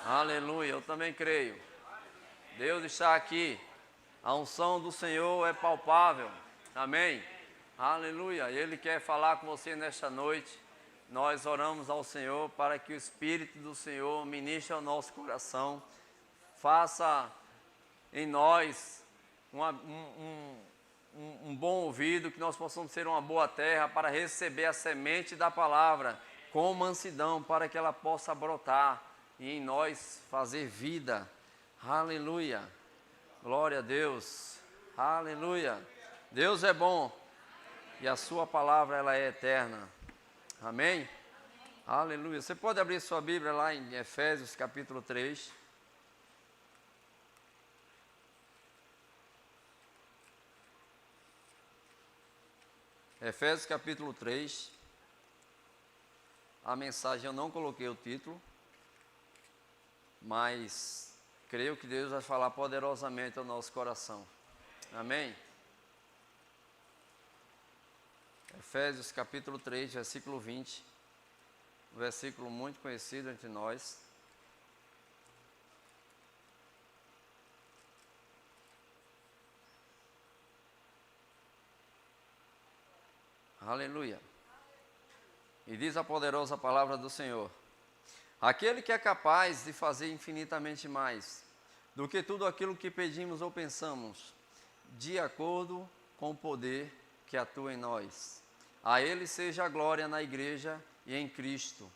Aleluia, eu também creio. Deus está aqui. A unção do Senhor é palpável. Amém? Aleluia. Ele quer falar com você nesta noite. Nós oramos ao Senhor para que o Espírito do Senhor ministre ao nosso coração. Faça em nós um bom ouvido, que nós possamos ser uma boa terra para receber a semente da palavra com mansidão, para que ela possa brotar e em nós fazer vida. Aleluia. Glória a Deus. Aleluia. Deus é bom e a sua palavra ela é eterna. Amém? Aleluia. Você pode abrir sua Bíblia lá em Efésios capítulo 3. Efésios capítulo 3. A mensagem eu não coloquei o título, mas creio que Deus vai falar poderosamente ao nosso coração. Amém? Efésios capítulo 3, versículo 20. Um versículo muito conhecido entre nós. Aleluia. E diz a poderosa palavra do Senhor: aquele que é capaz de fazer infinitamente mais do que tudo aquilo que pedimos ou pensamos, de acordo com o poder que atua em nós. A Ele seja a glória na igreja e em Cristo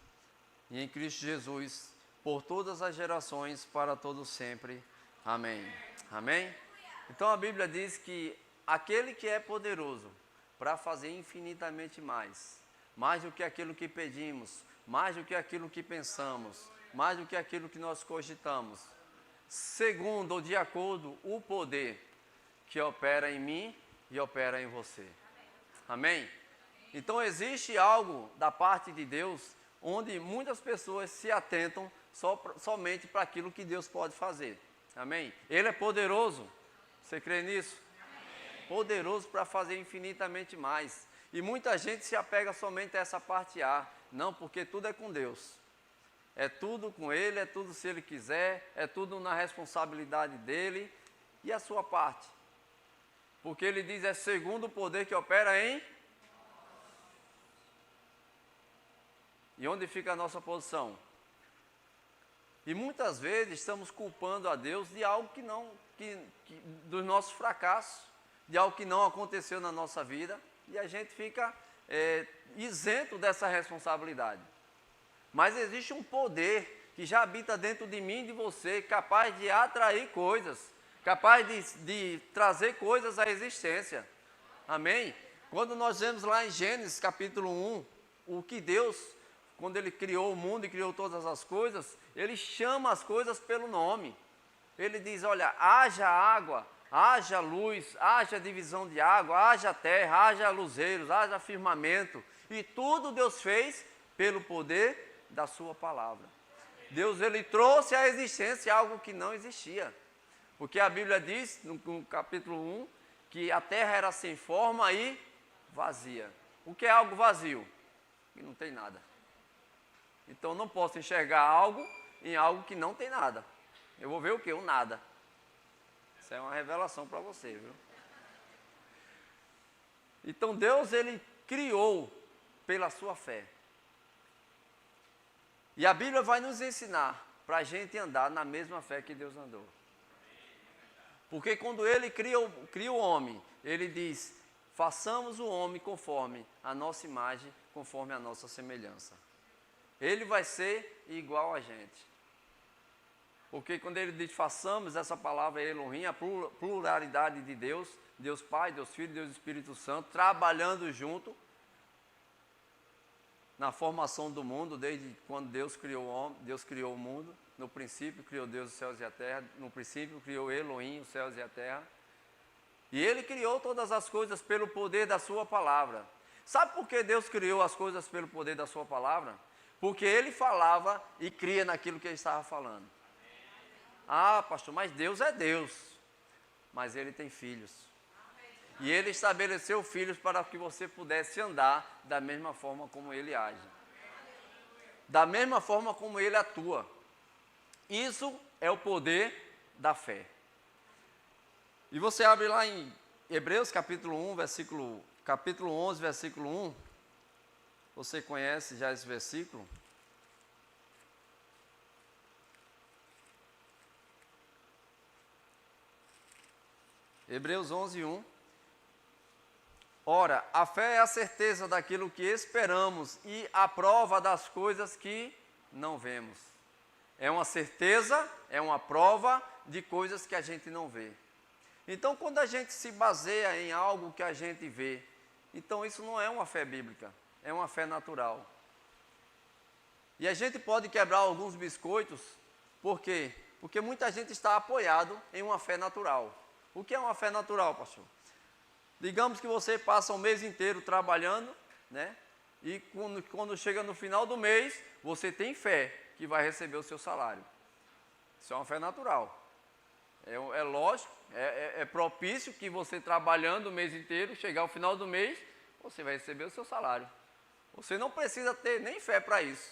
Jesus, por todas as gerações, para todo sempre. Amém. Amém? Então a Bíblia diz que aquele que é poderoso para fazer infinitamente mais do que aquilo que pedimos, mais do que aquilo que pensamos, mais do que aquilo que nós cogitamos, segundo ou de acordo o poder que opera em mim e opera em você. Amém? Então existe algo da parte de Deus onde muitas pessoas se atentam somente para aquilo que Deus pode fazer. Amém? Ele é poderoso. Você crê nisso? Amém. Poderoso para fazer infinitamente mais. E muita gente se apega somente a essa parte A. Não, porque tudo é com Deus. É tudo com Ele, é tudo se Ele quiser, é tudo na responsabilidade dEle. E a sua parte? Porque Ele diz, é segundo o poder que opera em... E onde fica a nossa posição? E muitas vezes estamos culpando a Deus de algo dos nossos fracassos, de algo que não aconteceu na nossa vida, e a gente fica isento dessa responsabilidade. Mas existe um poder que já habita dentro de mim e de você, capaz de atrair coisas, capaz de trazer coisas à existência. Amém? Quando nós vemos lá em Gênesis capítulo 1, o que Deus, quando Ele criou o mundo e criou todas as coisas, Ele chama as coisas pelo nome. Ele diz, olha, haja água, haja luz, haja divisão de água, haja terra, haja luzeiros, haja firmamento. E tudo Deus fez pelo poder da sua palavra. Deus, Ele trouxe à existência algo que não existia. Porque a Bíblia diz, no capítulo 1, que a terra era sem forma e vazia. O que é algo vazio? Que não tem nada. Então não posso enxergar algo em algo que não tem nada. Eu vou ver o quê? O nada. Isso é uma revelação para você, viu? Então Deus, Ele criou pela sua fé. E a Bíblia vai nos ensinar para a gente andar na mesma fé que Deus andou. Porque quando Ele cria o homem, Ele diz, façamos o homem conforme a nossa imagem, conforme a nossa semelhança. Ele vai ser igual a gente. Porque quando Ele diz façamos, essa palavra é Elohim, a pluralidade de Deus, Deus Pai, Deus Filho, Deus Espírito Santo, trabalhando junto na formação do mundo, desde quando Deus criou o homem, Deus criou o mundo. No princípio criou Deus os céus e a terra, no princípio criou Elohim os céus e a terra. E Ele criou todas as coisas pelo poder da sua palavra. Sabe por que Deus criou as coisas pelo poder da sua palavra? Porque Ele falava e cria naquilo que Ele estava falando. Ah, pastor, mas Deus é Deus. Mas Ele tem filhos. E Ele estabeleceu filhos para que você pudesse andar da mesma forma como Ele age. Da mesma forma como Ele atua. Isso é o poder da fé. E você abre lá em Hebreus capítulo 11, versículo 1. Você conhece já esse versículo? Hebreus 11, 1. Ora, a fé é a certeza daquilo que esperamos e a prova das coisas que não vemos. É uma certeza, é uma prova de coisas que a gente não vê. Então, quando a gente se baseia em algo que a gente vê, então isso não é uma fé bíblica, é uma fé natural. E a gente pode quebrar alguns biscoitos, por quê? Porque muita gente está apoiado em uma fé natural. O que é uma fé natural, pastor? Digamos que você passa o mês inteiro trabalhando, né? E quando chega no final do mês, você tem fé que vai receber o seu salário. Isso é uma fé natural. É lógico, é propício que você trabalhando o mês inteiro, chegar ao final do mês, você vai receber o seu salário. Você não precisa ter nem fé para isso,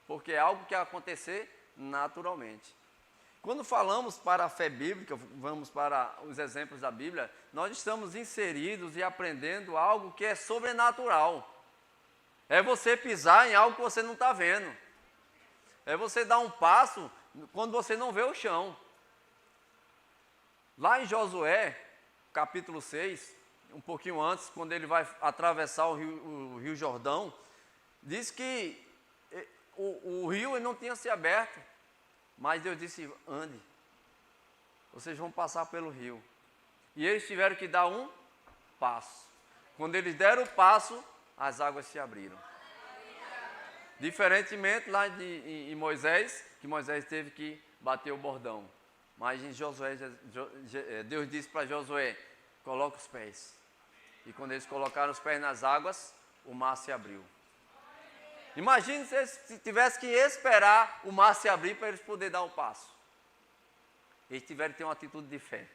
porque é algo que vai acontecer naturalmente. Quando falamos para a fé bíblica, vamos para os exemplos da Bíblia, nós estamos inseridos e aprendendo algo que é sobrenatural. É você pisar em algo que você não está vendo. É você dar um passo quando você não vê o chão. Lá em Josué, capítulo 6, um pouquinho antes, quando ele vai atravessar o rio Jordão, diz que o rio não tinha se aberto, mas Deus disse, ande, vocês vão passar pelo rio. E eles tiveram que dar um passo. Quando eles deram o passo, as águas se abriram. Diferentemente lá em Moisés, que Moisés teve que bater o bordão. Mas em Josué, Deus disse para Josué, coloca os pés. E quando eles colocaram os pés nas águas, o mar se abriu. Imagine se eles tivessem que esperar o mar se abrir para eles poderem dar um passo. Eles tiveram que ter uma atitude de fé.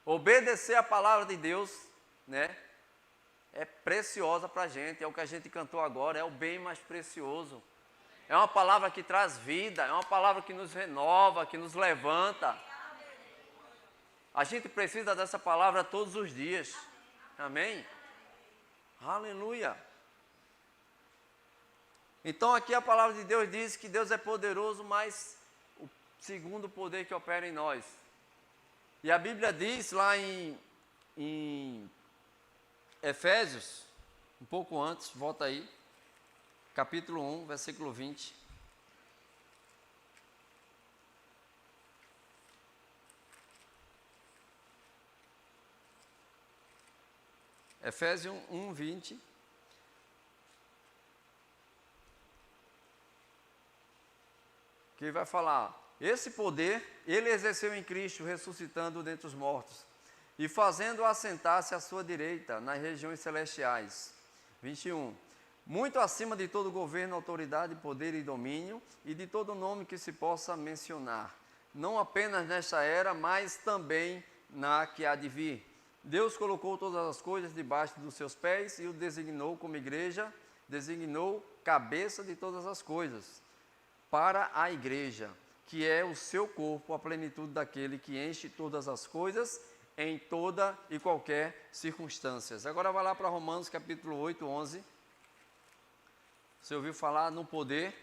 Obedecer a palavra de Deus, né? É preciosa para a gente, é o que a gente cantou agora, é o bem mais precioso. É uma palavra que traz vida, é uma palavra que nos renova, que nos levanta. A gente precisa dessa palavra todos os dias. Amém? Aleluia. Então aqui a palavra de Deus diz que Deus é poderoso, mas o segundo poder que opera em nós. E a Bíblia diz lá em Efésios, um pouco antes, volta aí, capítulo 1, versículo 20. Efésios 1, 20. Que vai falar, esse poder ele exerceu em Cristo, ressuscitando dentre os mortos, e fazendo assentar-se à sua direita, nas regiões celestiais. 21. Muito acima de todo governo, autoridade, poder e domínio, e de todo nome que se possa mencionar, não apenas nesta era, mas também na que há de vir. Deus colocou todas as coisas debaixo dos seus pés e o designou como igreja, designou cabeça de todas as coisas, para a igreja, que é o seu corpo, a plenitude daquele que enche todas as coisas, em toda e qualquer circunstância. Agora vai lá para Romanos capítulo 8, 11. Você ouviu falar no poder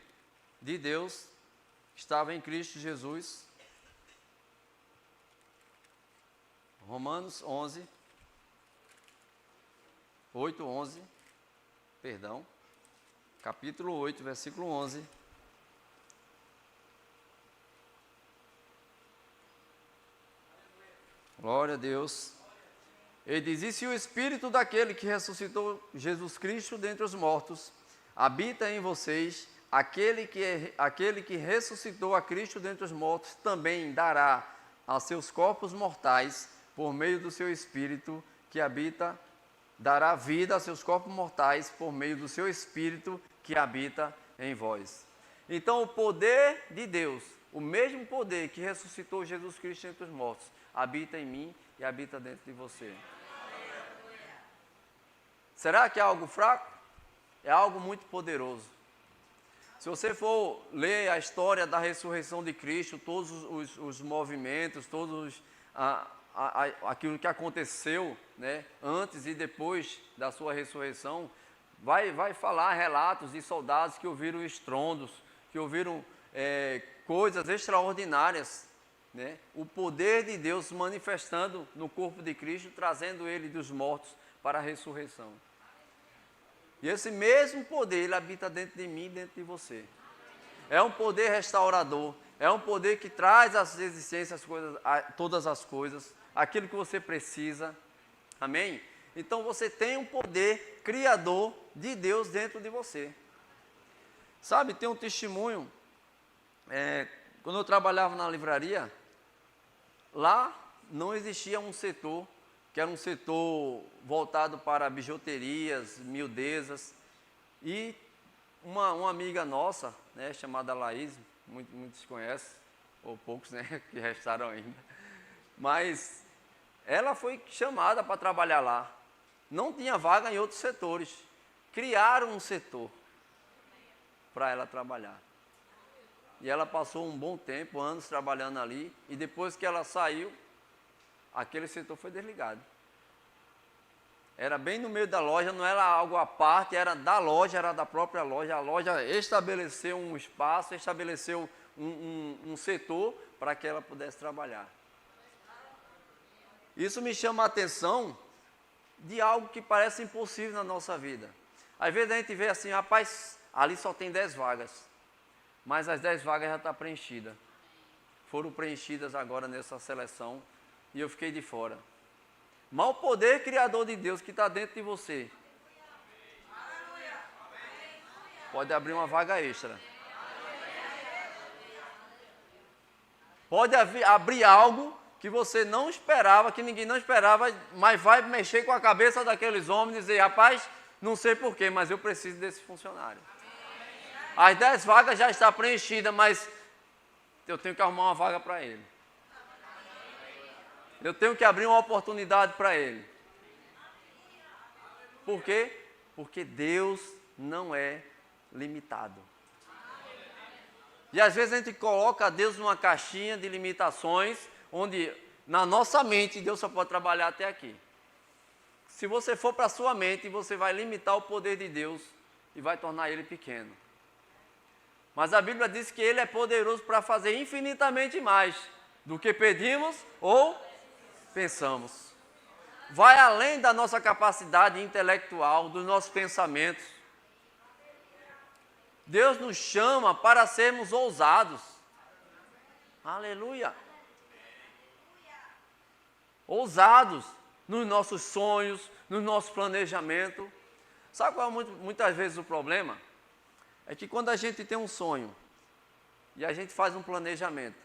de Deus, estava em Cristo Jesus. Romanos 11, 8, 11, perdão, capítulo 8, versículo 11. Glória a Deus. Ele diz, e se o Espírito daquele que ressuscitou Jesus Cristo dentre os mortos habita em vocês, aquele que ressuscitou a Cristo dentre os mortos também dará a seus corpos mortais, por meio do seu Espírito que habita, dará vida a seus corpos mortais, por meio do seu Espírito que habita em vós. Então o poder de Deus, o mesmo poder que ressuscitou Jesus Cristo dentre os mortos, habita em mim e habita dentro de você. Será que é algo fraco? É algo muito poderoso. Se você for ler a história da ressurreição de Cristo, todos os movimentos, aquilo que aconteceu, né, antes e depois da sua ressurreição, vai falar relatos de soldados que ouviram estrondos, que ouviram coisas extraordinárias, né? O poder de Deus manifestando no corpo de Cristo, trazendo ele dos mortos para a ressurreição. E esse mesmo poder, ele habita dentro de mim e dentro de você. É um poder restaurador, é um poder que traz às existências todas as coisas, aquilo que você precisa. Amém? Então você tem um poder criador de Deus dentro de você. Sabe, tem um testemunho, quando eu trabalhava na livraria, lá não existia um setor, que era um setor voltado para bijuterias, miudezas, e uma amiga nossa, né, chamada Laís, muitos conhecem, ou poucos, né, que restaram ainda, mas ela foi chamada para trabalhar lá. Não tinha vaga em outros setores. Criaram um setor para ela trabalhar. E ela passou um bom tempo, anos trabalhando ali, e depois que ela saiu, aquele setor foi desligado. Era bem no meio da loja, não era algo à parte, era da loja, era da própria loja. A loja estabeleceu um espaço, estabeleceu um setor para que ela pudesse trabalhar. Isso me chama a atenção de algo que parece impossível na nossa vida. Às vezes a gente vê assim, rapaz, ali só tem 10 vagas, mas as 10 vagas já estão preenchidas. Foram preenchidas agora nessa seleção e eu fiquei de fora. Mas o poder criador de Deus que está dentro de você pode abrir uma vaga extra. Pode abrir algo que você não esperava, que ninguém não esperava, mas vai mexer com a cabeça daqueles homens e dizer, rapaz, não sei porquê, mas eu preciso desse funcionário. As 10 vagas já estão preenchidas, mas eu tenho que arrumar uma vaga para ele. Eu tenho que abrir uma oportunidade para ele. Por quê? Porque Deus não é limitado. E às vezes a gente coloca Deus numa caixinha de limitações, onde na nossa mente Deus só pode trabalhar até aqui. Se você for para a sua mente, você vai limitar o poder de Deus e vai tornar ele pequeno. Mas a Bíblia diz que ele é poderoso para fazer infinitamente mais do que pedimos ou pensamos. Vai além da nossa capacidade intelectual, dos nossos pensamentos. Deus nos chama para sermos ousados. Aleluia. Ousados nos nossos sonhos, nos nossos planejamentos. Sabe qual é muitas vezes o problema? É que quando a gente tem um sonho e a gente faz um planejamento,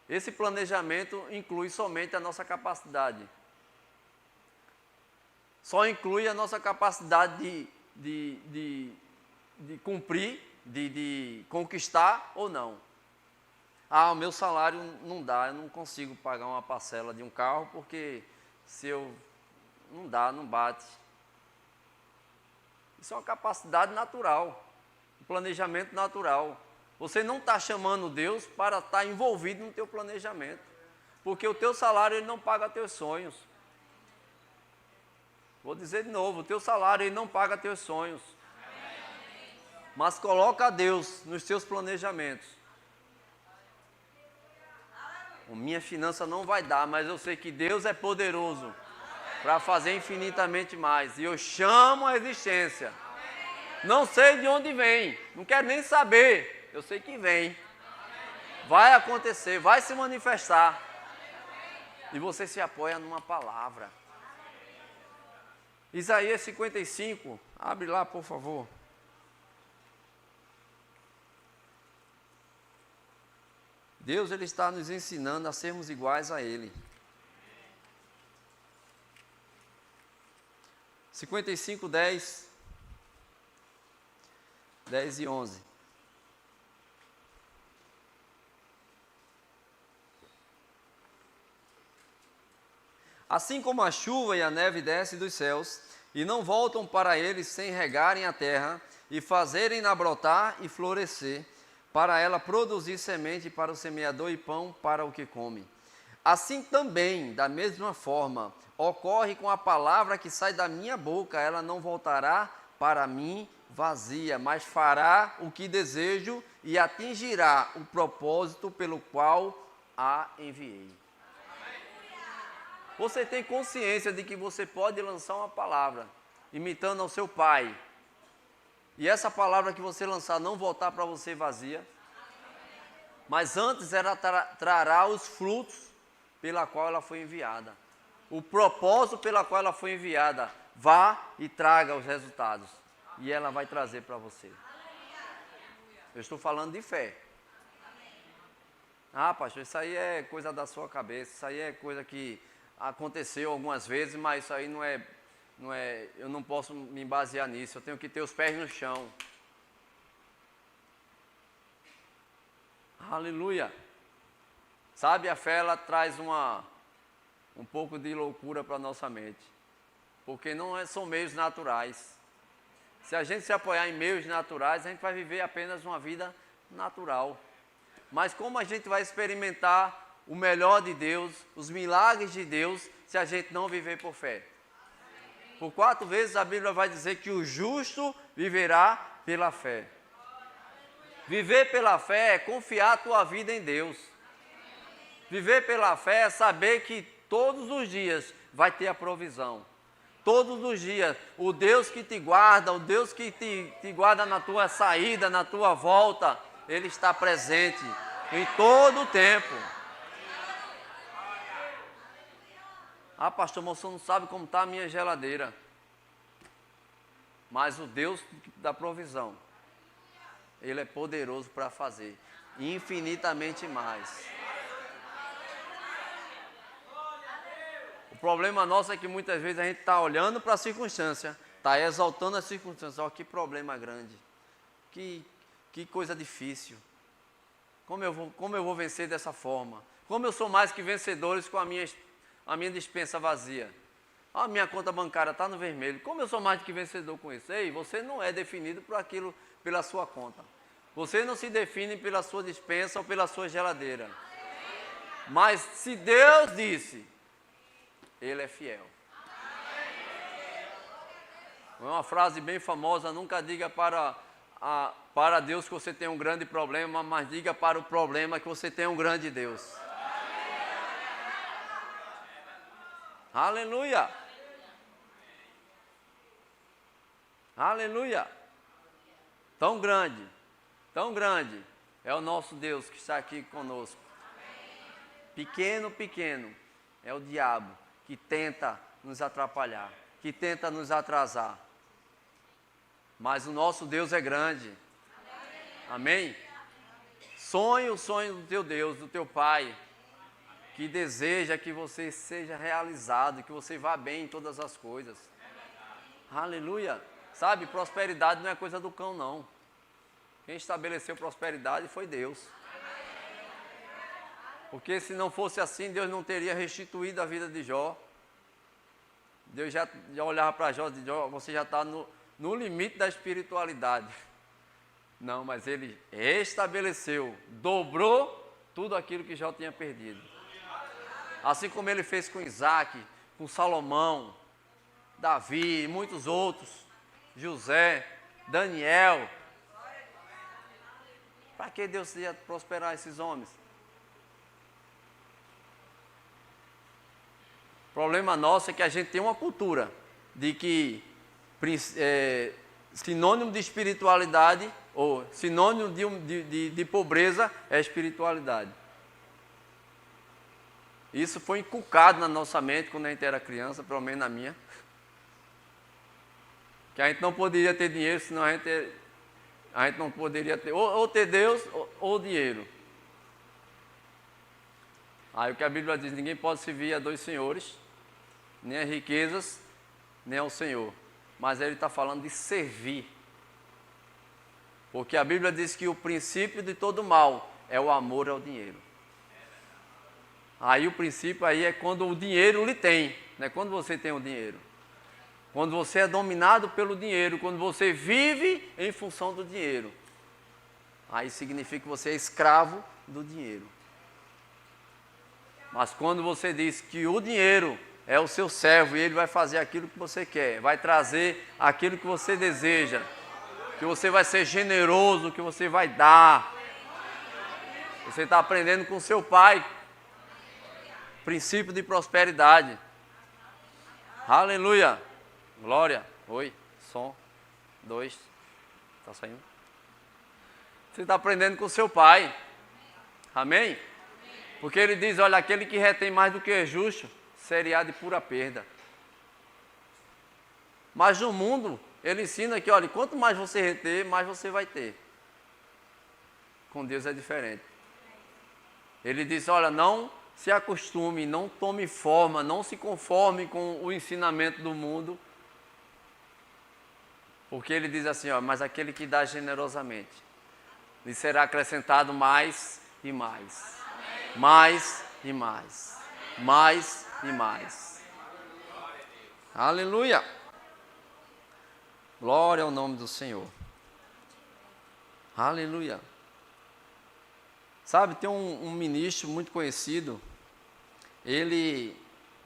esse planejamento inclui somente a nossa capacidade. Só inclui a nossa capacidade de cumprir, de conquistar ou não. Ah, o meu salário não dá, eu não consigo pagar uma parcela de um carro porque não dá, não bate. Isso é uma capacidade natural, um planejamento natural. Você não está chamando Deus para estar envolvido no teu planejamento, porque o teu salário ele não paga teus sonhos. Vou dizer de novo, o teu salário ele não paga teus sonhos. Mas coloca Deus nos teus planejamentos. A minha finança não vai dar, mas eu sei que Deus é poderoso para fazer infinitamente mais. E eu chamo a existência. Não sei de onde vem, não quero nem saber. Eu sei que vem. Vai acontecer, vai se manifestar. E você se apoia numa palavra. Isaías 55, abre lá, por favor. Deus ele está nos ensinando a sermos iguais a Ele. 55, 10 e 11. Assim como a chuva e a neve descem dos céus, e não voltam para eles sem regarem a terra, e fazerem-na brotar e florescer, para ela produzir semente para o semeador e pão para o que come. Assim também, da mesma forma, ocorre com a palavra que sai da minha boca, ela não voltará para mim vazia, mas fará o que desejo e atingirá o propósito pelo qual a enviei. Você tem consciência de que você pode lançar uma palavra, imitando ao seu pai, e essa palavra que você lançar não voltar para você vazia, mas antes ela trará os frutos pela qual ela foi enviada. O propósito pela qual ela foi enviada, vá e traga os resultados. E ela vai trazer para você. Eu estou falando de fé. Ah, pastor, isso aí é coisa da sua cabeça, isso aí é coisa que aconteceu algumas vezes, mas isso aí não é, eu não posso me basear nisso, eu tenho que ter os pés no chão. Aleluia. Sabe, a fé ela traz um pouco de loucura para a nossa mente, porque são meios naturais. Se a gente se apoiar em meios naturais, a gente vai viver apenas uma vida natural. Mas como a gente vai experimentar o melhor de Deus, os milagres de Deus, se a gente não viver por fé? Por 4 vezes a Bíblia vai dizer que o justo viverá pela fé. Viver pela fé é confiar a tua vida em Deus. Viver pela fé é saber que todos os dias vai ter a provisão. Todos os dias, o Deus que te guarda, o Deus que te guarda na tua saída, na tua volta, Ele está presente em todo o tempo. Ah, pastor, você não sabe como está a minha geladeira. Mas o Deus da provisão, Ele é poderoso para fazer infinitamente mais. O problema nosso é que muitas vezes a gente está olhando para a circunstância, está exaltando a circunstância. Olha que problema grande, que coisa difícil. Como eu vou vencer dessa forma? Como eu sou mais que vencedores com a minha despensa vazia? A minha conta bancária está no vermelho. Como eu sou mais do que vencedor com isso? Ei, você não é definido por aquilo, pela sua conta. Você não se define pela sua despensa ou pela sua geladeira. Mas se Deus disse, Ele é fiel. É uma frase bem famosa, nunca diga para Deus que você tem um grande problema, mas diga para o problema que você tem um grande Deus. Aleluia! Aleluia! Tão grande é o nosso Deus que está aqui conosco. Pequeno é o diabo que tenta nos atrapalhar, que tenta nos atrasar. Mas o nosso Deus é grande. Amém? Sonhe o sonho do teu Deus, do teu Pai, que deseja que você seja realizado, que você vá bem em todas as coisas. Aleluia! Sabe, prosperidade não é coisa do cão, não. Quem estabeleceu prosperidade foi Deus. Porque se não fosse assim, Deus não teria restituído a vida de Jó. Deus já olhava para Jó e dizia, Jó, você já está no limite da espiritualidade. Não, mas Ele restabeleceu, dobrou tudo aquilo que Jó tinha perdido. Assim como Ele fez com Isaac, com Salomão, Davi e muitos outros, José, Daniel. Para que Deus ia prosperar esses homens? O problema nosso é que a gente tem uma cultura de que sinônimo de espiritualidade ou sinônimo de pobreza é espiritualidade. Isso foi inculcado na nossa mente quando a gente era criança, pelo menos na minha. Que a gente não poderia ter dinheiro, senão a gente não poderia ter, ou ter Deus ou dinheiro. Aí o que a Bíblia diz, ninguém pode servir a 2 senhores, nem a riquezas, nem ao Senhor. Mas Ele está falando de servir. Porque a Bíblia diz que o princípio de todo mal é o amor ao dinheiro. Aí o princípio aí é quando o dinheiro lhe tem, não é quando você tem o dinheiro. quando você é dominado pelo dinheiro, quando você vive em função do dinheiro, aí significa que você é escravo do dinheiro. Mas quando você diz que o dinheiro é o seu servo e ele vai fazer aquilo que você quer, vai trazer aquilo que você deseja, que você vai ser generoso, que você vai dar. Você está aprendendo com seu pai. Princípio de prosperidade. Aleluia. Glória. Oi. Som. 2. Está saindo? Você está aprendendo com seu pai. Amém? Porque ele diz, olha, aquele que retém mais do que é justo, será de pura perda. Mas no mundo, ele ensina que, olha, quanto mais você reter, mais você vai ter. Com Deus é diferente. Ele diz, olha, não se acostume, não tome forma, não se conforme com o ensinamento do mundo. Porque ele diz assim, ó, mas aquele que dá generosamente, lhe será acrescentado mais e mais. Amém. Mais e mais. Amém. Mais e mais. Aleluia. Glória ao nome do Senhor. Aleluia. Sabe, tem um ministro muito conhecido, ele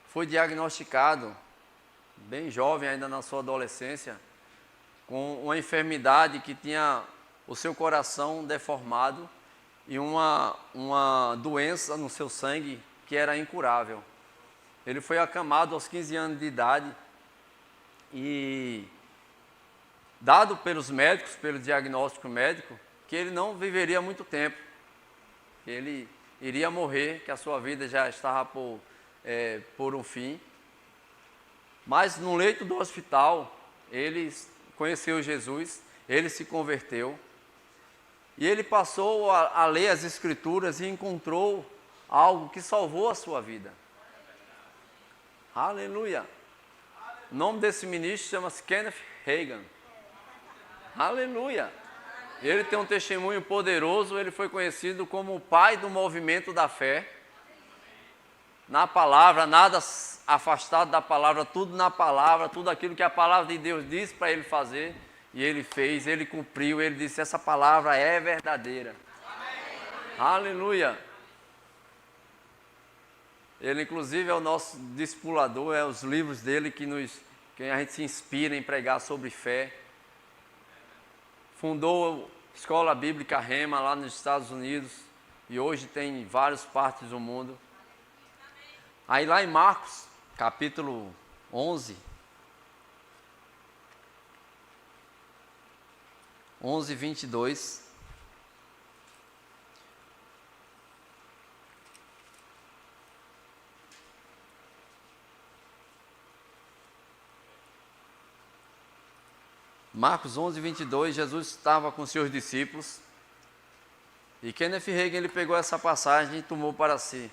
foi diagnosticado, bem jovem ainda na sua adolescência, com uma enfermidade que tinha o seu coração deformado e uma doença no seu sangue que era incurável. Ele foi acamado aos 15 anos de idade e dado pelos médicos, pelo diagnóstico médico, que ele não viveria muito tempo, que ele iria morrer, que a sua vida já estava por um fim. Mas no leito do hospital, ele conheceu Jesus, ele se converteu, e ele passou a ler as Escrituras e encontrou algo que salvou a sua vida. Aleluia! O nome desse ministro chama-se Kenneth Hagin. Aleluia! Ele tem um testemunho poderoso, ele foi conhecido como o pai do movimento da fé. Na palavra, nada afastado da palavra, tudo na palavra, tudo aquilo que a palavra de Deus disse para ele fazer, e ele fez, ele cumpriu, ele disse, essa palavra é verdadeira. Amém. Aleluia! Ele inclusive é o nosso discipulador, é os livros dele que a gente se inspira em pregar sobre fé. Fundou a Escola Bíblica Rema lá nos Estados Unidos e hoje tem em várias partes do mundo. Aí lá em Marcos, capítulo 11, 22. Marcos 11, 22, Jesus estava com seus discípulos e Kenneth Hagin ele pegou essa passagem e tomou para si.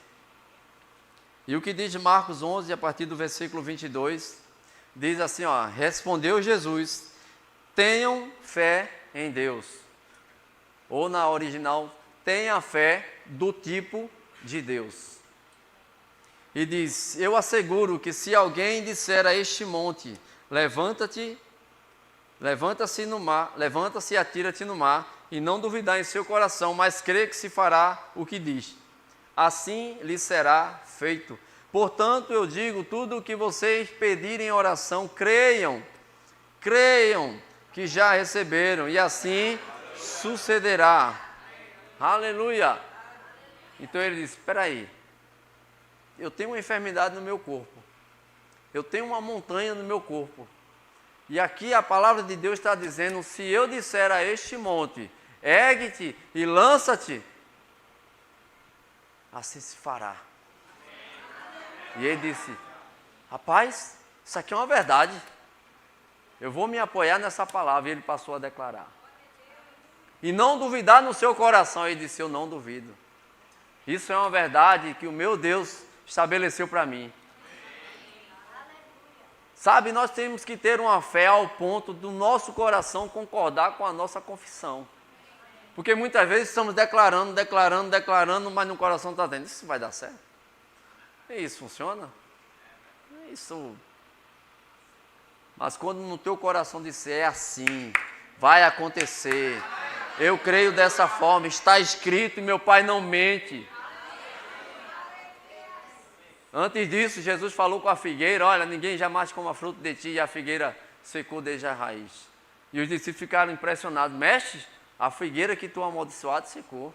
E o que diz Marcos 11, a partir do versículo 22, diz assim, ó, respondeu Jesus, tenham fé em Deus. Ou na original, tenha fé do tipo de Deus. E diz, eu asseguro que se alguém disser a este monte, levanta-se e atira-te no mar, e não duvidar em seu coração, mas crê que se fará o que diz. Assim lhe será feito. Portanto, eu digo, tudo o que vocês pedirem em oração, creiam que já receberam, e assim sucederá. Aleluia! Então ele diz, espera aí, eu tenho uma enfermidade no meu corpo, eu tenho uma montanha no meu corpo, e aqui a palavra de Deus está dizendo, se eu disser a este monte, ergue-te e lança-te, assim se fará. E ele disse, rapaz, isso aqui é uma verdade, eu vou me apoiar nessa palavra. E ele passou a declarar. E não duvidar no seu coração. Ele disse, eu não duvido. Isso é uma verdade que o meu Deus estabeleceu para mim. Sabe, nós temos que ter uma fé ao ponto do nosso coração concordar com a nossa confissão. Porque muitas vezes estamos declarando, mas no coração está dizendo, isso vai dar certo? Isso funciona? Isso. Mas quando no teu coração disser é assim, vai acontecer. Eu creio dessa forma, está escrito e meu Pai não mente. Antes disso, Jesus falou com a figueira, olha, ninguém jamais coma fruto de ti, e a figueira secou desde a raiz. E os discípulos ficaram impressionados, mestre, a figueira que tu amaldiçoado secou.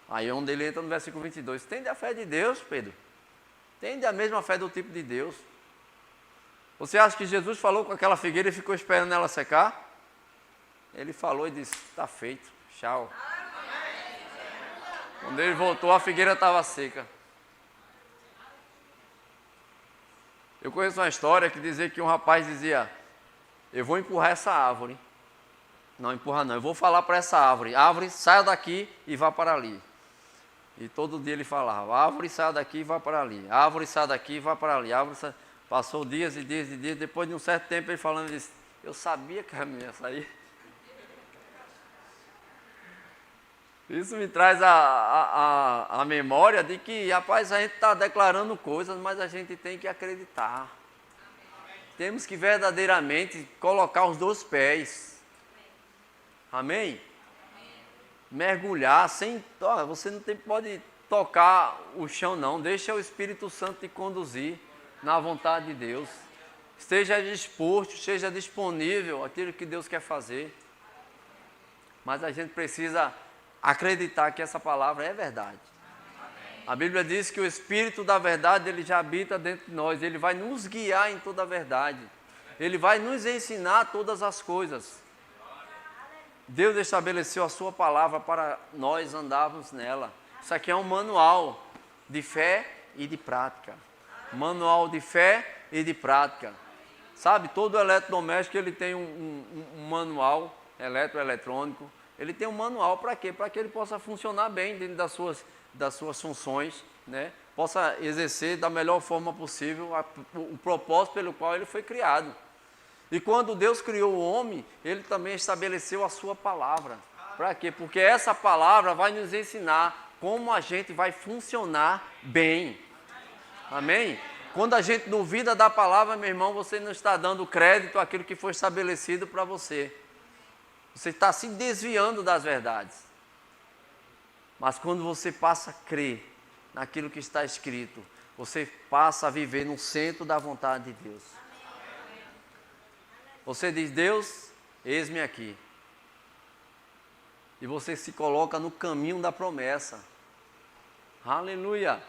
Aí é onde ele entra no versículo 22, tende a fé de Deus, Pedro. Tende a mesma fé do tipo de Deus. Você acha que Jesus falou com aquela figueira e ficou esperando ela secar? Ele falou e disse, está feito, tchau. Quando ele voltou, a figueira estava seca. Eu conheço uma história que dizia que um rapaz dizia, eu vou empurrar essa árvore. Não, empurrar não, eu vou falar para essa árvore, árvore, saia daqui e vá para ali. E todo dia ele falava, árvore, saia daqui e vá para ali, árvore, saia daqui e vá para ali, árvore, saia... Passou dias e dias e dias, depois de um certo tempo ele falando, ele disse, eu sabia que a minha ia sair. Isso me traz a memória de que, rapaz, a gente está declarando coisas, mas a gente tem que acreditar. Temos que verdadeiramente colocar os 2 pés. Amém? Mergulhar sem... Você não pode tocar o chão não, deixa o Espírito Santo te conduzir na vontade de Deus. Esteja disposto, esteja disponível aquilo que Deus quer fazer. Mas a gente precisa acreditar que essa palavra é verdade. A Bíblia diz que o Espírito da verdade, ele já habita dentro de nós. Ele vai nos guiar em toda a verdade. Ele vai nos ensinar todas as coisas. Deus estabeleceu a sua palavra para nós andarmos nela. Isso aqui é um manual de fé e de prática. Manual de fé e de prática. Sabe, todo eletrodoméstico ele tem um manual eletrônico. Ele tem um manual para quê? Para que ele possa funcionar bem dentro das suas funções, né? Possa exercer da melhor forma possível o propósito pelo qual ele foi criado. E quando Deus criou o homem, ele também estabeleceu a sua palavra. Para quê? Porque essa palavra vai nos ensinar como a gente vai funcionar bem. Amém? Quando a gente duvida da palavra, meu irmão, você não está dando crédito àquilo que foi estabelecido para você. Você está se desviando das verdades. Mas quando você passa a crer naquilo que está escrito, você passa a viver no centro da vontade de Deus. Você diz, Deus, eis-me aqui. E você se coloca no caminho da promessa. Aleluia.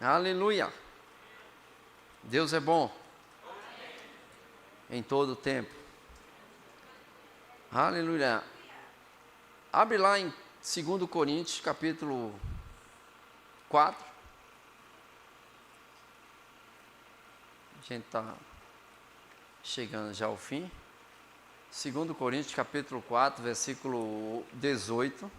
Aleluia. Deus é bom. Em todo o tempo. Aleluia. Abre lá em 2 Coríntios, capítulo 4. A gente está chegando já ao fim. 2 Coríntios, capítulo 4, versículo 18.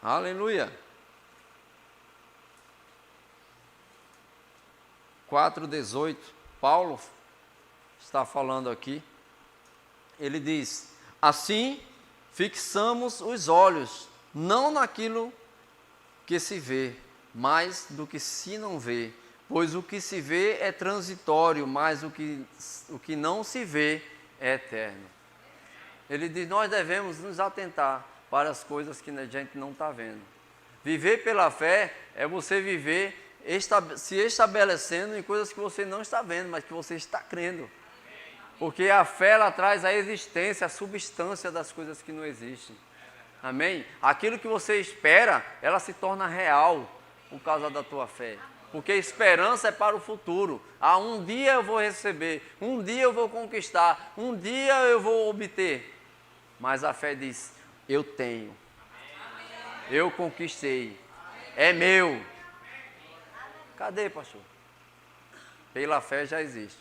Aleluia. 4:18, Paulo está falando aqui, ele diz, assim fixamos os olhos, não naquilo que se vê, mas do que se não vê, pois o que se vê é transitório, mas o que não se vê é eterno. Ele diz, nós devemos nos atentar para as coisas que a gente não está vendo. Viver pela fé é você viver se estabelecendo em coisas que você não está vendo, mas que você está crendo. Porque a fé, ela traz a existência, a substância das coisas que não existem. Amém? Aquilo que você espera, ela se torna real por causa da tua fé. Porque esperança é para o futuro. Um dia eu vou receber, um dia eu vou conquistar, um dia eu vou obter. Mas a fé diz, eu tenho, eu conquistei, é meu. Cadê, pastor? Pela fé já existe.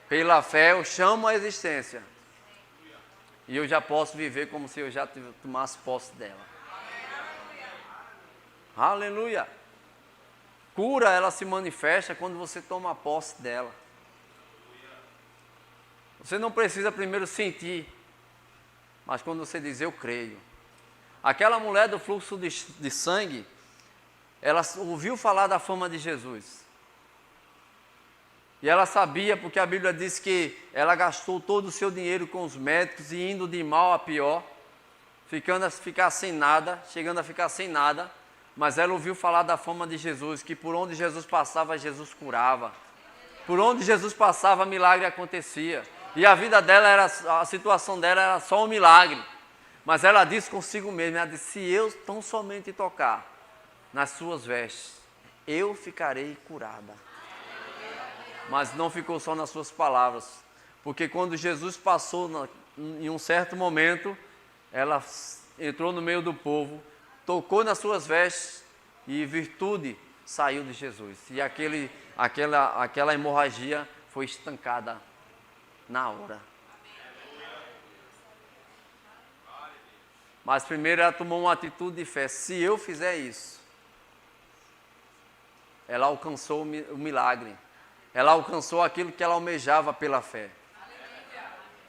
Pela fé eu chamo a existência. E eu já posso viver como se eu já tomasse posse dela. Aleluia. Cura, ela se manifesta quando você toma posse dela. Você não precisa primeiro sentir, mas quando você diz, eu creio. Aquela mulher do fluxo de sangue, ela ouviu falar da fama de Jesus. E ela sabia, porque a Bíblia diz que ela gastou todo o seu dinheiro com os médicos e indo de mal a pior, chegando a ficar sem nada, mas ela ouviu falar da fama de Jesus, que por onde Jesus passava, Jesus curava. Por onde Jesus passava, milagre acontecia. E a vida dela, a situação dela era só um milagre. Mas ela disse consigo mesma, ela disse, se eu tão somente tocar nas suas vestes, eu ficarei curada. Mas não ficou só nas suas palavras, porque quando Jesus passou em um certo momento, ela entrou no meio do povo, tocou nas suas vestes e virtude saiu de Jesus. E aquela hemorragia foi estancada na hora. Mas primeiro ela tomou uma atitude de fé. Se eu fizer isso, ela alcançou o milagre. Ela alcançou aquilo que ela almejava pela fé.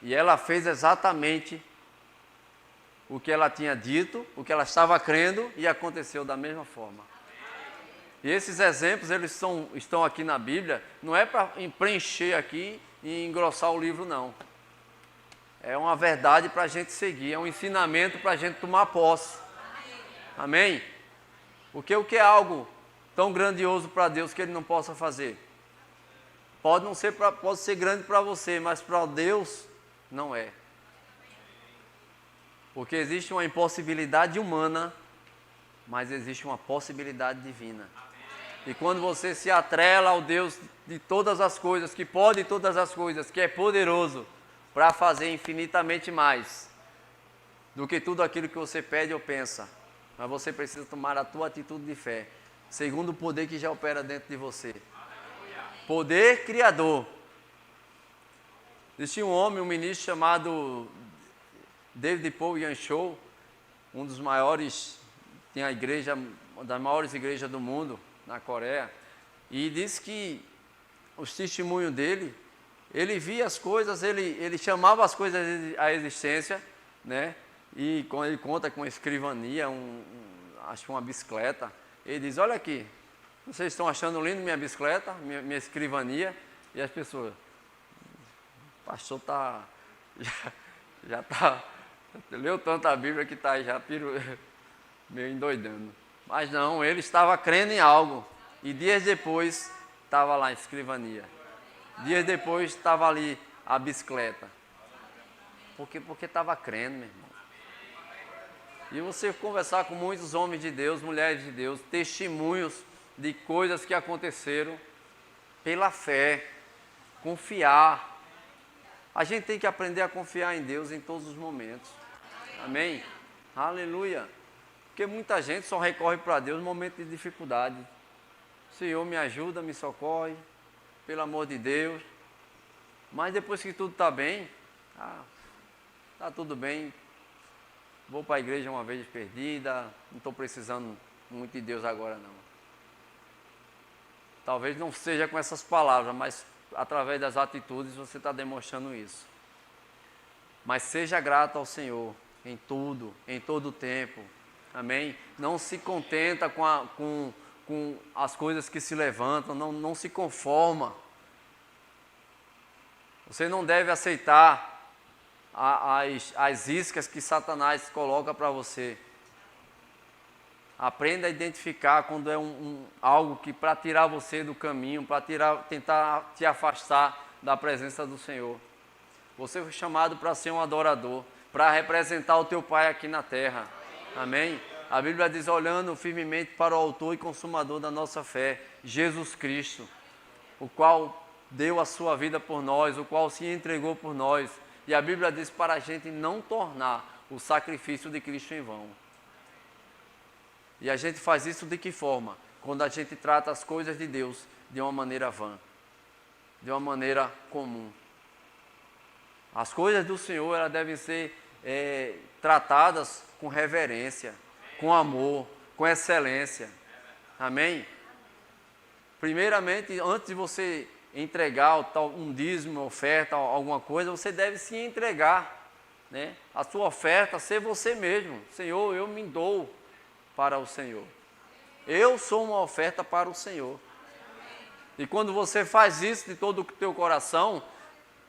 E ela fez exatamente o que ela tinha dito, o que ela estava crendo, e aconteceu da mesma forma. E esses exemplos, eles estão aqui na Bíblia, não é para preencher aqui e engrossar o livro, não. É uma verdade para a gente seguir, é um ensinamento para a gente tomar posse. Amém? Porque o que é algo tão grandioso para Deus que Ele não possa fazer? Pode ser grande para você, mas para Deus não é. Porque existe uma impossibilidade humana, mas existe uma possibilidade divina. E quando você se atrela ao Deus de todas as coisas, que pode todas as coisas, que é poderoso para fazer infinitamente mais do que tudo aquilo que você pede ou pensa, mas você precisa tomar a tua atitude de fé, segundo o poder que já opera dentro de você. Poder criador. Existia um homem, um ministro chamado David Paul Yanchou, um dos maiores, tinha a igreja, uma das maiores igrejas do mundo, na Coreia, e disse que os testemunhos dele, ele via as coisas, ele chamava as coisas à existência, né? E quando ele conta com uma escrivania, acho que uma bicicleta, ele diz, olha aqui, vocês estão achando lindo minha bicicleta, minha escrivania, e as pessoas, o pastor já está, leu tanto a Bíblia que está já meio endoidando. Mas não, ele estava crendo em algo, e dias depois estava lá a escrivania. Dias depois estava ali a bicicleta. Porque estava crendo, meu irmão. E você conversar com muitos homens de Deus, mulheres de Deus, testemunhos de coisas que aconteceram pela fé, confiar. A gente tem que aprender a confiar em Deus em todos os momentos. Amém? Aleluia. Porque muita gente só recorre para Deus no momento de dificuldade. Senhor, me ajuda, me socorre, pelo amor de Deus. Mas depois que tudo está bem, está tudo bem, vou para a igreja uma vez perdida, não estou precisando muito de Deus agora não. Talvez não seja com essas palavras, mas através das atitudes você está demonstrando isso. Mas seja grato ao Senhor em tudo, em todo o tempo. Amém? Não se contenta com as coisas que se levantam, não se conforma. Você não deve aceitar as iscas que Satanás coloca para você. Aprenda a identificar quando é algo que para tirar você do caminho, para tentar te afastar da presença do Senhor. Você foi chamado para ser um adorador, para representar o teu Pai aqui na terra. Amém? A Bíblia diz, olhando firmemente para o autor e consumador da nossa fé, Jesus Cristo, o qual deu a sua vida por nós, o qual se entregou por nós. E a Bíblia diz para a gente não tornar o sacrifício de Cristo em vão. E a gente faz isso de que forma? Quando a gente trata as coisas de Deus de uma maneira vã, de uma maneira comum. As coisas do Senhor, elas devem ser tratadas com reverência, com amor, com excelência. Amém? Primeiramente, antes de você entregar um dízimo, uma oferta, alguma coisa, você deve se entregar, né? A sua oferta ser você mesmo. Senhor, eu me dou para o Senhor. Eu sou uma oferta para o Senhor. E quando você faz isso de todo o teu coração,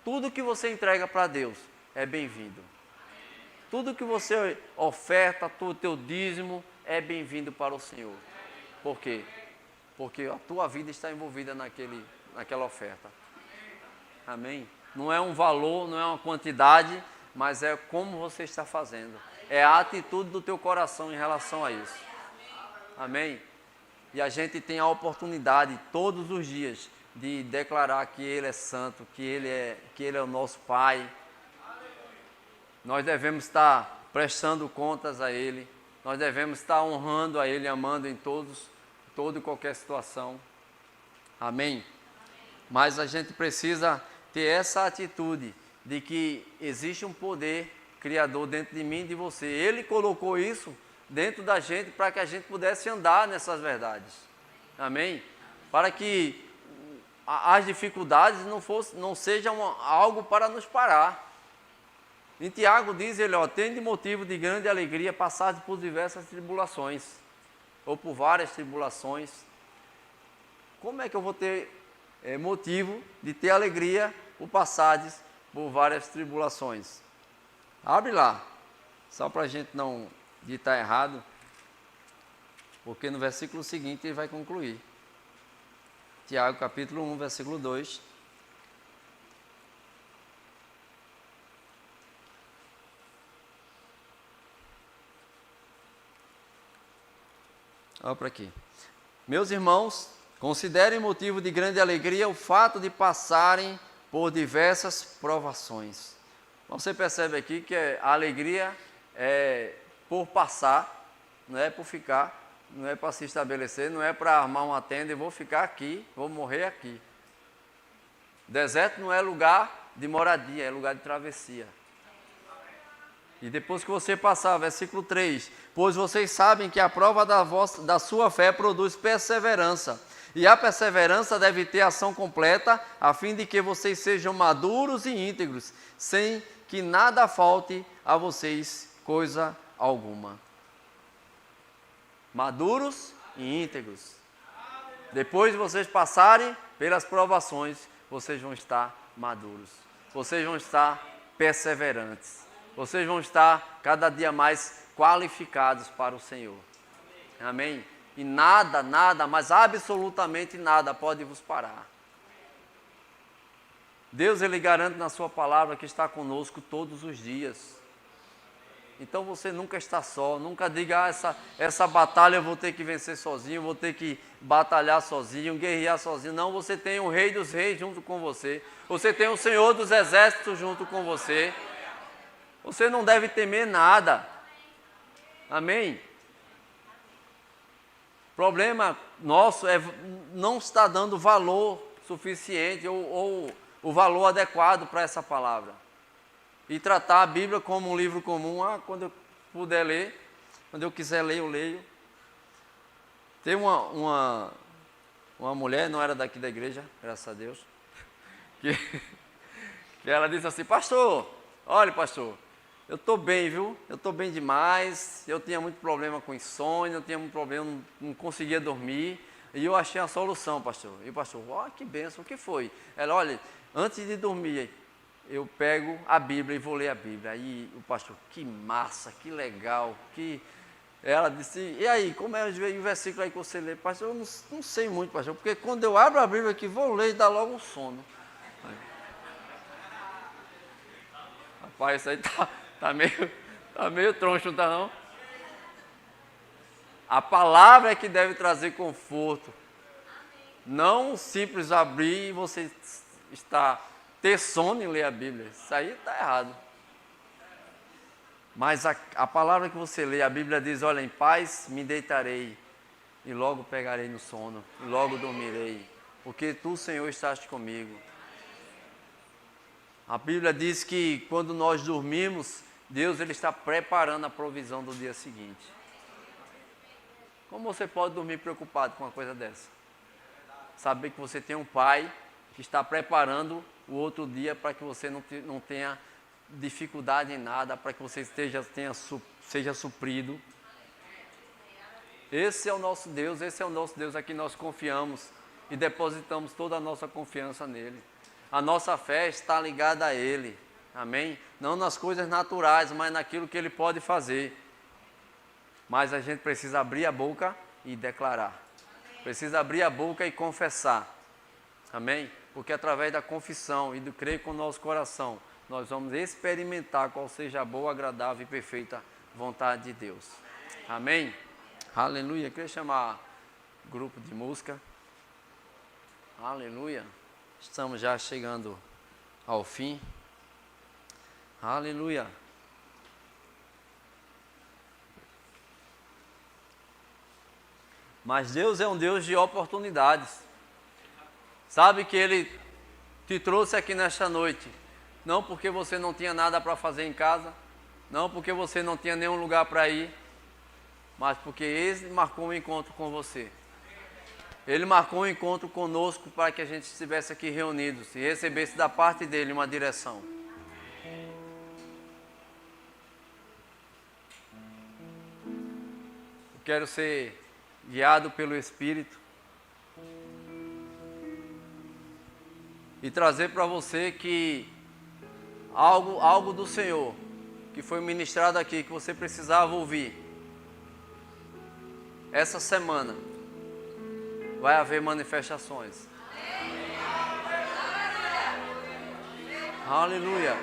tudo que você entrega para Deus é bem-vindo. Tudo que você oferta, todo o teu dízimo, é bem-vindo para o Senhor. Por quê? Porque a tua vida está envolvida naquela oferta. Amém? Não é um valor, não é uma quantidade, mas é como você está fazendo. É a atitude do teu coração em relação a isso. Amém? E a gente tem a oportunidade todos os dias de declarar que Ele é santo, que Ele é o nosso Pai. Nós devemos estar prestando contas a Ele. Nós devemos estar honrando a Ele, amando em toda e qualquer situação. Amém? Mas a gente precisa ter essa atitude de que existe um poder criador dentro de mim e de você. Ele colocou isso dentro da gente para que a gente pudesse andar nessas verdades. Amém? Para que as dificuldades não sejam algo para nos parar. Em Tiago diz ele, tende motivo de grande alegria passar por diversas tribulações, ou por várias tribulações. Como é que eu vou ter motivo de ter alegria por passares por várias tribulações? Abre lá, só para a gente não ditar errado, porque no versículo seguinte ele vai concluir. Tiago capítulo 1, versículo 2. Olha para aqui. Meus irmãos, considerem motivo de grande alegria o fato de passarem por diversas provações. Você percebe aqui que a alegria é por passar, não é por ficar, não é para se estabelecer, não é para armar uma tenda e vou ficar aqui, vou morrer aqui. Deserto não é lugar de moradia, é lugar de travessia. E depois que você passar, versículo 3, pois vocês sabem que a prova da sua fé produz perseverança, e a perseverança deve ter ação completa, a fim de que vocês sejam maduros e íntegros, sem que nada falte a vocês, coisa alguma. Maduros e íntegros. Depois de vocês passarem pelas provações, vocês vão estar maduros, vocês vão estar perseverantes. Vocês vão estar cada dia mais qualificados para o Senhor. Amém? E nada, mas absolutamente nada pode vos parar. Deus, Ele garante na sua palavra que está conosco todos os dias. Então você nunca está só, nunca diga, essa batalha eu vou ter que vencer sozinho, vou ter que batalhar sozinho, guerrear sozinho. Não, você tem o Rei dos Reis junto com você. Você tem o Senhor dos Exércitos junto com você. Você não deve temer nada. Amém? O problema nosso é não estar dando valor suficiente ou o valor adequado para essa palavra. E tratar a Bíblia como um livro comum. Quando eu puder ler, quando eu quiser ler, eu leio. Tem uma mulher, não era daqui da igreja, graças a Deus, que ela disse assim, pastor, olha pastor, eu estou bem, viu? Eu estou bem demais. Eu tinha muito problema com insônia, eu tinha muito problema, não conseguia dormir. E eu achei a solução, pastor. E o pastor, que bênção, o que foi? Ela, olha, antes de dormir, eu pego a Bíblia e vou ler a Bíblia. Aí o pastor, que massa, que legal, que... Ela disse, e aí, como é o versículo aí que você lê? Pastor, eu não sei muito, pastor, porque quando eu abro a Bíblia aqui, vou ler e dá logo um sono. Rapaz, isso aí tá meio troncho, não tá não? A palavra é que deve trazer conforto. Não simples abrir e você ter sono em ler a Bíblia. Isso aí está errado. Mas a palavra que você lê, a Bíblia diz, olha, em paz me deitarei e logo pegarei no sono, e logo dormirei, porque tu, Senhor, estás comigo. A Bíblia diz que quando nós dormimos, Deus ele está preparando a provisão do dia seguinte. Como você pode dormir preocupado com uma coisa dessa? Saber que você tem um pai que está preparando o outro dia para que você não tenha dificuldade em nada, para que você seja suprido. Esse é o nosso Deus, esse é o nosso Deus a quem nós confiamos e depositamos toda a nossa confiança nele. A nossa fé está ligada a Ele, amém? Não nas coisas naturais, mas naquilo que Ele pode fazer. Mas a gente precisa abrir a boca e declarar. Precisa abrir a boca e confessar, amém? Porque através da confissão e do crer com o nosso coração, nós vamos experimentar qual seja a boa, agradável e perfeita vontade de Deus. Amém? Aleluia. Eu queria chamar o grupo de música. Aleluia. Estamos já chegando ao fim. Aleluia. Mas Deus é um Deus de oportunidades. Sabe que Ele te trouxe aqui nesta noite, não porque você não tinha nada para fazer em casa, não porque você não tinha nenhum lugar para ir, mas porque Ele marcou um encontro com você. Ele marcou um encontro conosco para que a gente estivesse aqui reunidos e recebesse da parte dele uma direção. Eu quero ser guiado pelo Espírito e trazer para você que algo do Senhor que foi ministrado aqui, que você precisava ouvir. Essa semana vai haver manifestações. Aleluia.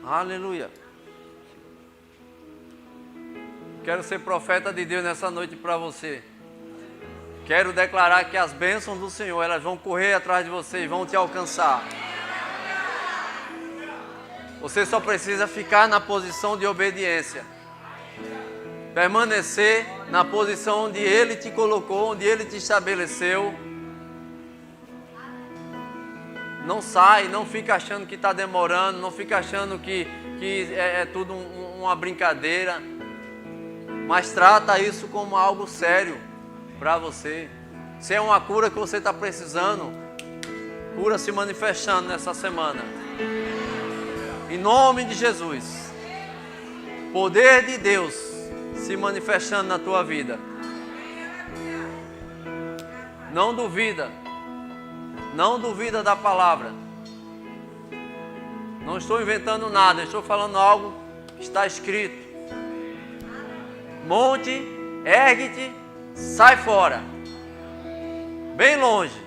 Aleluia. Quero ser profeta de Deus nessa noite para você. Quero declarar que as bênçãos do Senhor, elas vão correr atrás de você e vão te alcançar. Você só precisa ficar na posição de obediência. Permanecer na posição onde Ele te colocou, onde Ele te estabeleceu. Não sai, não fica achando que está demorando, não fica achando que é tudo uma brincadeira. Mas trata isso como algo sério para você. Se é uma cura que você está precisando, cura se manifestando nessa semana. Em nome de Jesus. Poder de Deus se manifestando na tua vida. Não duvida. Não duvida da palavra. Não estou inventando nada, estou falando algo que está escrito. Monte, ergue-te, sai fora. Bem longe.